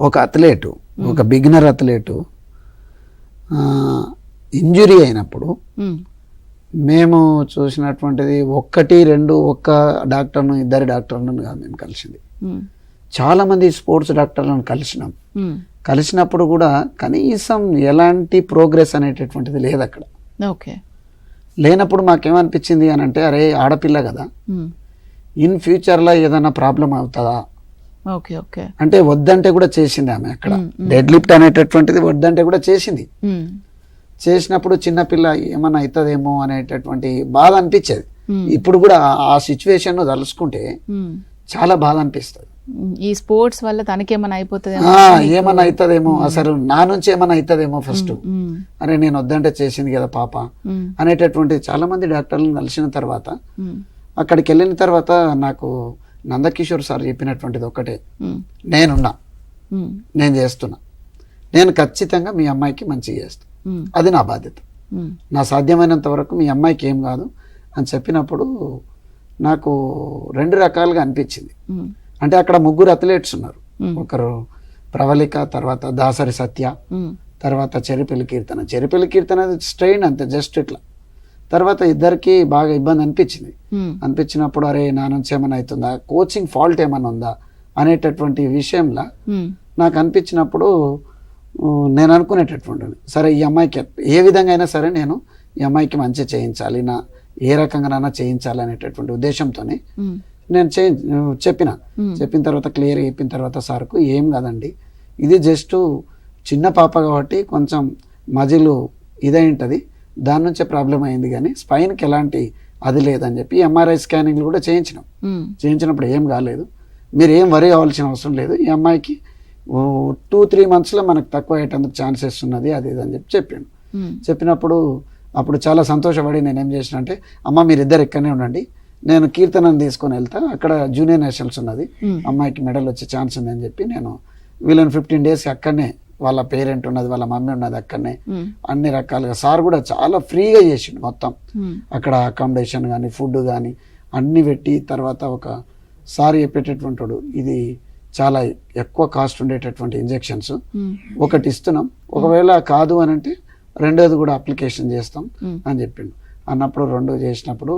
ఒక అథ్లెటు, ఒక beginner అథ్లెటు injury అయినప్పుడు మేము చూసినటువంటిది ఒక్క డాక్టర్ను, ఇద్దరు డాక్టర్లను కాదు మేము కలిసింది. చాలా మంది స్పోర్ట్స్ డాక్టర్లను కలిసినాం. కలిసినప్పుడు కూడా కనీసం ఎలాంటి ప్రోగ్రెస్ అనేటటువంటిది లేదు అక్కడ. లేనప్పుడు మాకేమనిపించింది అని అంటే, అరే ఆడపిల్ల కదా, ఇన్ ఫ్యూచర్లో ఏదైనా ప్రాబ్లం అవుతుందా అంటే వద్దంటే కూడా చేసింది ఆమె. అక్కడ డెడ్ లిఫ్ట్ అనేటటువంటిది వద్దంటే కూడా చేసింది. చేసినప్పుడు చిన్నపిల్ల ఏమన్నా అవుతుందేమో అనేటటువంటి బాధ అనిపించేది. ఇప్పుడు కూడా ఆ సిచ్యువేషన్ తలుసుకుంటే చాలా బాధ అనిపిస్తుంది. ఈ స్పోర్ట్స్ వల్ల తనకేమన్నా ఏమన్నా అవుతుందేమో, అసలు నా నుంచి ఏమన్నా అవుతుందేమో ఫస్ట్, అరే నేను వద్దంటే చేసింది కదా పాప అనేటటువంటి చాలా మంది డాక్టర్లను కలిసిన తర్వాత, అక్కడికి వెళ్ళిన తర్వాత నాకు నందకిషోర్ సార్ చెప్పినటువంటిది ఒక్కటే, నేను చేస్తున్నా, నేను ఖచ్చితంగా మీ అమ్మాయికి మంచిగా చేస్తాను, అది నా బాధ్యత, నా సాధ్యమైనంత వరకు మీ అమ్మాయికి ఏం కాదు అని చెప్పినప్పుడు నాకు రెండు రకాలుగా అనిపించింది. అంటే అక్కడ ముగ్గురు అథ్లెట్స్ ఉన్నారు. ఒకరు ప్రవళిక, తర్వాత దాసరి సత్య, తర్వాత చెరిపెల్లి కీర్తన. చెరిపెల్లి కీర్తన స్ట్రెయిన్ అంతే, జస్ట్ ఇట్లా. తర్వాత ఇద్దరికి బాగా ఇబ్బంది అనిపించింది. అనిపించినప్పుడు అరే నా నుంచి ఏమైనా అవుతుందా, కోచింగ్ ఫాల్ట్ ఏమైనా ఉందా అనేటటువంటి విషయంలో నాకు అనిపించినప్పుడు నేను అనుకునేటటువంటి, సరే ఈ అమ్మాయికి ఏ విధంగా అయినా సరే నేను ఈ అమ్మాయికి మంచి చేయించాలి, నా ఏ రకంగానైనా చేయించాలి అనేటటువంటి ఉద్దేశంతోనే నేను చెప్పిన తర్వాత క్లియర్గా చెప్పిన తర్వాత సార్కు, ఏం కాదండి, ఇది జస్ట్ చిన్న పాప కాబట్టి కొంచెం మజిలు ఇదై ఉంటుంది, దాని నుంచే ప్రాబ్లం అయింది, కానీ స్పైన్కి ఎలాంటి అది లేదని చెప్పి ఎంఆర్ఐ స్కానింగ్లు కూడా చేయించినప్పుడు ఏం కాలేదు, మీరు ఏం వరీ అవ్వాల్సిన అవసరం లేదు, ఈ అమ్మాయికి 2-3 monthsలో మనకు తక్కువ అయ్యేటందుకు ఛాన్సెస్ ఉన్నది, అది ఇది అని చెప్పాను. చెప్పినప్పుడు అప్పుడు చాలా సంతోషపడి నేనేం చేసిన అంటే, అమ్మ మీరిద్దరు ఇక్కడనే ఉండండి, నేను కీర్తనని తీసుకొని వెళ్తా, అక్కడ జూనియర్ నేషనల్స్ ఉన్నది, అమ్మాయికి మెడల్ వచ్చే ఛాన్స్ ఉంది అని చెప్పి నేను వీళ్ళని 15 days అక్కడనే, వాళ్ళ పేరెంట్ ఉన్నది, వాళ్ళ మమ్మీ ఉన్నది అక్కడనే, అన్ని రకాలుగా సార్ కూడా చాలా ఫ్రీగా చేసిండు మొత్తం. అక్కడ అకామిడేషన్ కానీ ఫుడ్ కానీ అన్ని పెట్టి, తర్వాత ఒక సార్ చెప్పేటటువంటి, ఇది చాలా ఎక్కువ కాస్ట్ ఉండేటటువంటి ఇంజెక్షన్స్ ఒకటి ఇస్తున్నాం, ఒకవేళ కాదు అని అంటే రెండోది కూడా అప్లికేషన్ చేస్తాం అని చెప్పిండు. అన్నప్పుడు 2 చేసినప్పుడు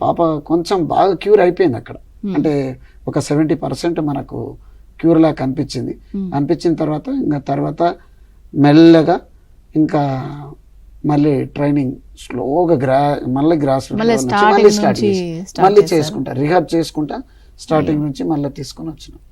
పాప కొంచెం బాగా క్యూర్ అయిపోయింది అక్కడ. అంటే ఒక 70% మనకు క్యూర్ లా కనిపించింది. అనిపించిన తర్వాత మెల్లగా ఇంకా మళ్ళీ ట్రైనింగ్ స్లోగా మళ్ళీ గ్రాస్ మళ్ళీ చేసుకుంటా, రిహాబ్ చేసుకుంటా, స్టార్టింగ్ నుంచి మళ్ళీ తీసుకొని వచ్చినాం.